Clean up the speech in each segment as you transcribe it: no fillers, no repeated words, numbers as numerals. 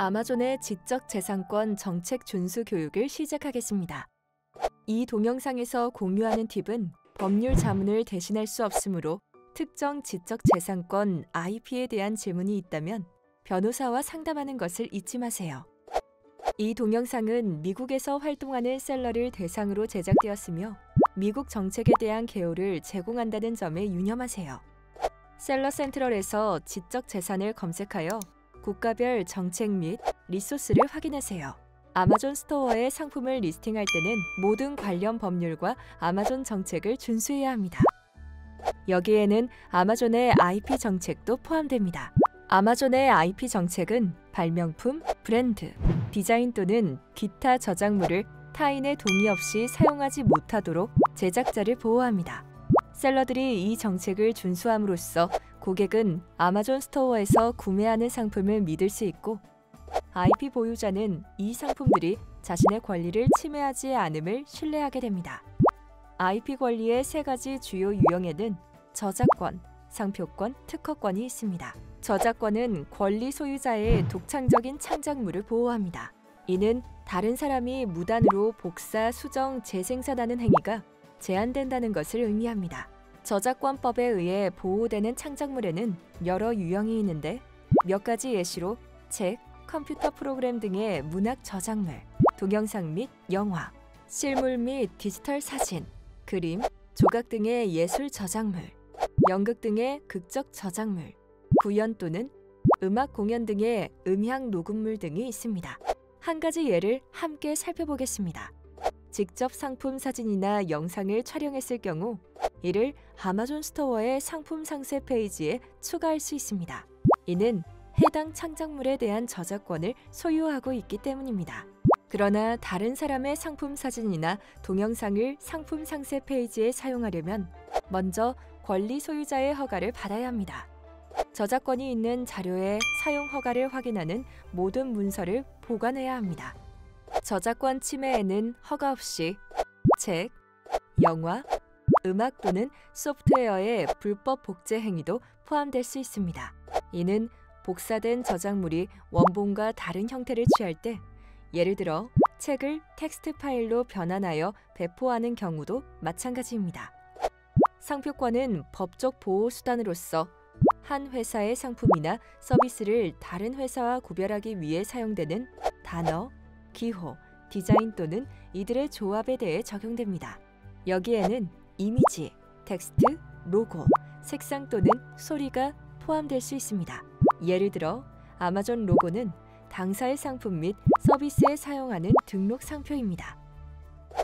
아마존의 지적재산권 정책 준수 교육을 시작하겠습니다. 이 동영상에서 공유하는 팁은 법률 자문을 대신할 수 없으므로 특정 지적재산권 IP에 대한 질문이 있다면 변호사와 상담하는 것을 잊지 마세요. 이 동영상은 미국에서 활동하는 셀러를 대상으로 제작되었으며 미국 정책에 대한 개요를 제공한다는 점에 유념하세요. 셀러 센트럴에서 지적재산을 검색하여 국가별 정책 및 리소스를 확인하세요. 아마존 스토어에 상품을 리스팅할 때는 모든 관련 법률과 아마존 정책을 준수해야 합니다. 여기에는 아마존의 IP 정책도 포함됩니다. 아마존의 IP 정책은 발명품, 브랜드, 디자인 또는 기타 저작물을 타인의 동의 없이 사용하지 못하도록 제작자를 보호합니다. 셀러들이 이 정책을 준수함으로써 고객은 아마존 스토어에서 구매하는 상품을 믿을 수 있고 IP 보유자는 이 상품들이 자신의 권리를 침해하지 않음을 신뢰하게 됩니다. IP 권리의 세 가지 주요 유형에는 저작권, 상표권, 특허권이 있습니다. 저작권은 권리 소유자의 독창적인 창작물을 보호합니다. 이는 다른 사람이 무단으로 복사, 수정, 재생산하는 행위가 제한된다는 것을 의미합니다. 저작권법에 의해 보호되는 창작물에는 여러 유형이 있는데 몇 가지 예시로 책, 컴퓨터 프로그램 등의 문학 저작물, 동영상 및 영화, 실물 및 디지털 사진, 그림, 조각 등의 예술 저작물, 연극 등의 극적 저작물, 구연 또는 음악 공연 등의 음향 녹음물 등이 있습니다. 한 가지 예를 함께 살펴보겠습니다. 직접 상품 사진이나 영상을 촬영했을 경우 이를 아마존 스토어의 상품 상세 페이지에 추가할 수 있습니다. 이는 해당 창작물에 대한 저작권을 소유하고 있기 때문입니다. 그러나 다른 사람의 상품 사진이나 동영상을 상품 상세 페이지에 사용하려면 먼저 권리 소유자의 허가를 받아야 합니다. 저작권이 있는 자료의 사용 허가를 확인하는 모든 문서를 보관해야 합니다. 저작권 침해에는 허가 없이 책, 영화, 음악 또는 소프트웨어의 불법 복제 행위도 포함될 수 있습니다. 이는 복사된 저작물이 원본과 다른 형태를 취할 때, 예를 들어 책을 텍스트 파일로 변환하여 배포하는 경우도 마찬가지입니다. 상표권은 법적 보호 수단으로서 한 회사의 상품이나 서비스를 다른 회사와 구별하기 위해 사용되는 단어, 기호, 디자인 또는 이들의 조합에 대해 적용됩니다. 여기에는 이미지, 텍스트, 로고, 색상 또는 소리가 포함될 수 있습니다. 예를 들어 아마존 로고는 당사의 상품 및 서비스에 사용하는 등록 상표입니다.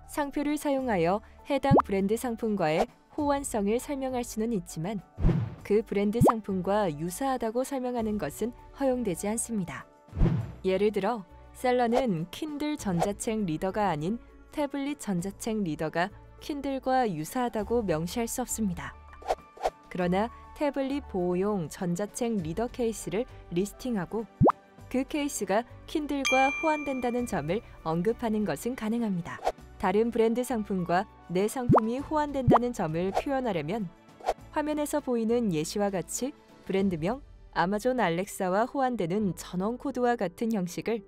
상표를 사용하여 해당 브랜드 상품과의 호환성을 설명할 수는 있지만 그 브랜드 상품과 유사하다고 설명하는 것은 허용되지 않습니다. 예를 들어 셀러는 킨들 전자책 리더가 아닌 태블릿 전자책 리더가 킨들과 유사하다고 명시할 수 없습니다. 그러나 태블릿 보호용 전자책 리더 케이스를 리스팅하고 그 케이스가 킨들과 호환된다는 점을 언급하는 것은 가능합니다. 다른 브랜드 상품과 내 상품이 호환된다는 점을 표현하려면 화면에서 보이는 예시와 같이 브랜드명, 아마존 알렉사와 호환되는 전원 코드와 같은 형식을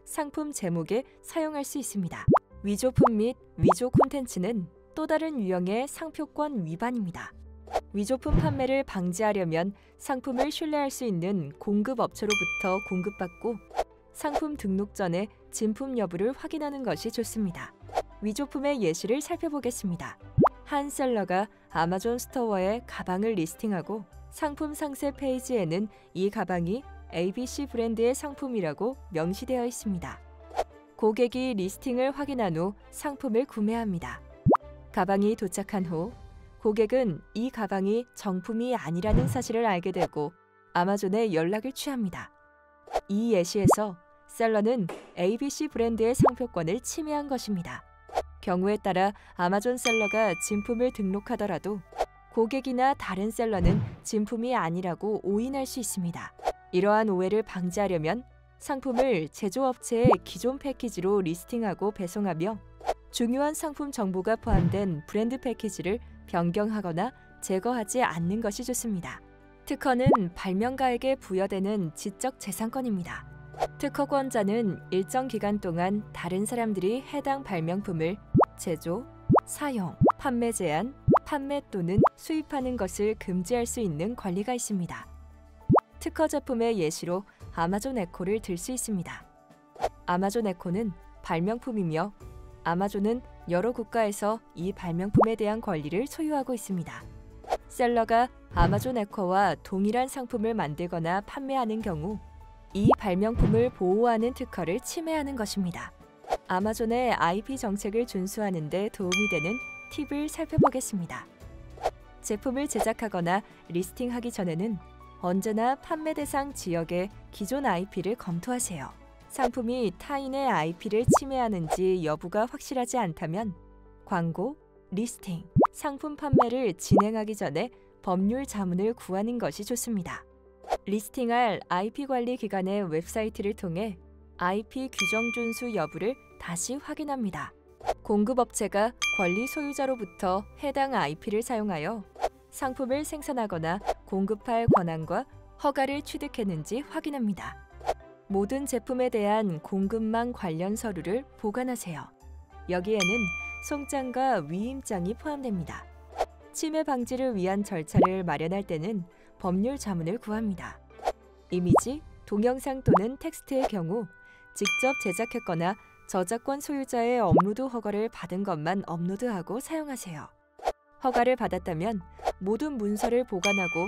상품 제목에 사용할 수 있습니다. 위조품 및 위조 콘텐츠는 또 다른 유형의 상표권 위반입니다. 위조품 판매를 방지하려면 상품을 신뢰할 수 있는 공급업체로부터 공급받고 상품 등록 전에 진품 여부를 확인하는 것이 좋습니다. 위조품의 예시를 살펴보겠습니다. 한 셀러가 아마존 스토어에 가방을 리스팅하고 상품 상세 페이지에는 이 가방이 ABC 브랜드의 상품이라고 명시되어 있습니다. 고객이 리스팅을 확인한 후 상품을 구매합니다. 가방이 도착한 후 고객은 이 가방이 정품이 아니라는 사실을 알게 되고 아마존에 연락을 취합니다. 이 예시에서 셀러는 ABC 브랜드의 상표권을 침해한 것입니다. 경우에 따라 아마존 셀러가 진품을 등록하더라도 고객이나 다른 셀러는 진품이 아니라고 오인할 수 있습니다. 이러한 오해를 방지하려면 상품을 제조업체의 기존 패키지로 리스팅하고 배송하며 중요한 상품 정보가 포함된 브랜드 패키지를 변경하거나 제거하지 않는 것이 좋습니다. 특허는 발명가에게 부여되는 지적 재산권입니다. 특허권자는 일정 기간 동안 다른 사람들이 해당 발명품을 제조, 사용, 판매 제한, 판매 또는 수입하는 것을 금지할 수 있는 권리가 있습니다. 특허 제품의 예시로 아마존 에코를 들 수 있습니다. 아마존 에코는 발명품이며 아마존은 여러 국가에서 이 발명품에 대한 권리를 소유하고 있습니다. 셀러가 아마존 에코와 동일한 상품을 만들거나 판매하는 경우 이 발명품을 보호하는 특허를 침해하는 것입니다. 아마존의 IP 정책을 준수하는 데 도움이 되는 팁을 살펴보겠습니다. 제품을 제작하거나 리스팅하기 전에는 언제나 판매 대상 지역의 기존 IP를 검토하세요. 상품이 타인의 IP를 침해하는지 여부가 확실하지 않다면 광고, 리스팅, 상품 판매를 진행하기 전에 법률 자문을 구하는 것이 좋습니다. 리스팅할 IP 관리 기관의 웹사이트를 통해 IP 규정 준수 여부를 다시 확인합니다. 공급업체가 권리 소유자로부터 해당 IP를 사용하여 상품을 생산하거나 공급할 권한과 허가를 취득했는지 확인합니다. 모든 제품에 대한 공급망 관련 서류를 보관하세요. 여기에는 송장과 위임장이 포함됩니다. 침해 방지를 위한 절차를 마련할 때는 법률 자문을 구합니다. 이미지, 동영상 또는 텍스트의 경우 직접 제작했거나 저작권 소유자의 업로드 허가를 받은 것만 업로드하고 사용하세요. 허가를 받았다면 모든 문서를 보관하고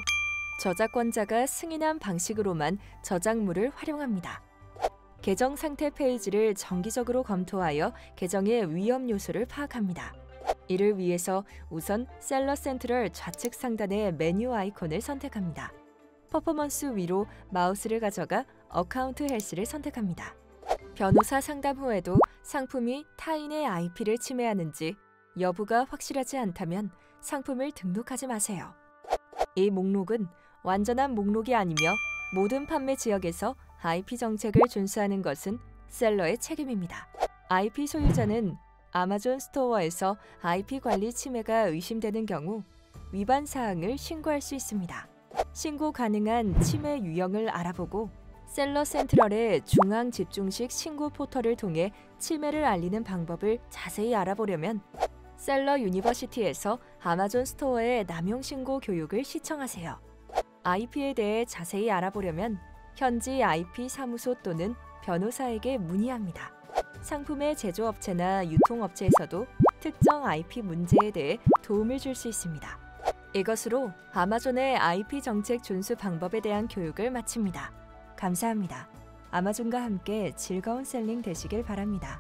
저작권자가 승인한 방식으로만 저작물을 활용합니다. 계정 상태 페이지를 정기적으로 검토하여 계정의 위험 요소를 파악합니다. 이를 위해서 우선 셀러 센트럴 좌측 상단의 메뉴 아이콘을 선택합니다. 퍼포먼스 위로 마우스를 가져가 어카운트 헬스를 선택합니다. 변호사 상담 후에도 상품이 타인의 IP를 침해하는지 여부가 확실하지 않다면 상품을 등록하지 마세요. 이 목록은 완전한 목록이 아니며 모든 판매 지역에서 IP 정책을 준수하는 것은 셀러의 책임입니다. IP 소유자는 아마존 스토어에서 IP 관리 침해가 의심되는 경우 위반 사항을 신고할 수 있습니다. 신고 가능한 침해 유형을 알아보고 셀러 센트럴의 중앙 집중식 신고 포털을 통해 침해를 알리는 방법을 자세히 알아보려면 셀러 유니버시티에서 아마존 스토어의 남용 신고 교육을 시청하세요. IP에 대해 자세히 알아보려면 현지 IP 사무소 또는 변호사에게 문의합니다. 상품의 제조업체나 유통업체에서도 특정 IP 문제에 대해 도움을 줄 수 있습니다. 이것으로 아마존의 IP 정책 준수 방법에 대한 교육을 마칩니다. 감사합니다. 아마존과 함께 즐거운 셀링 되시길 바랍니다.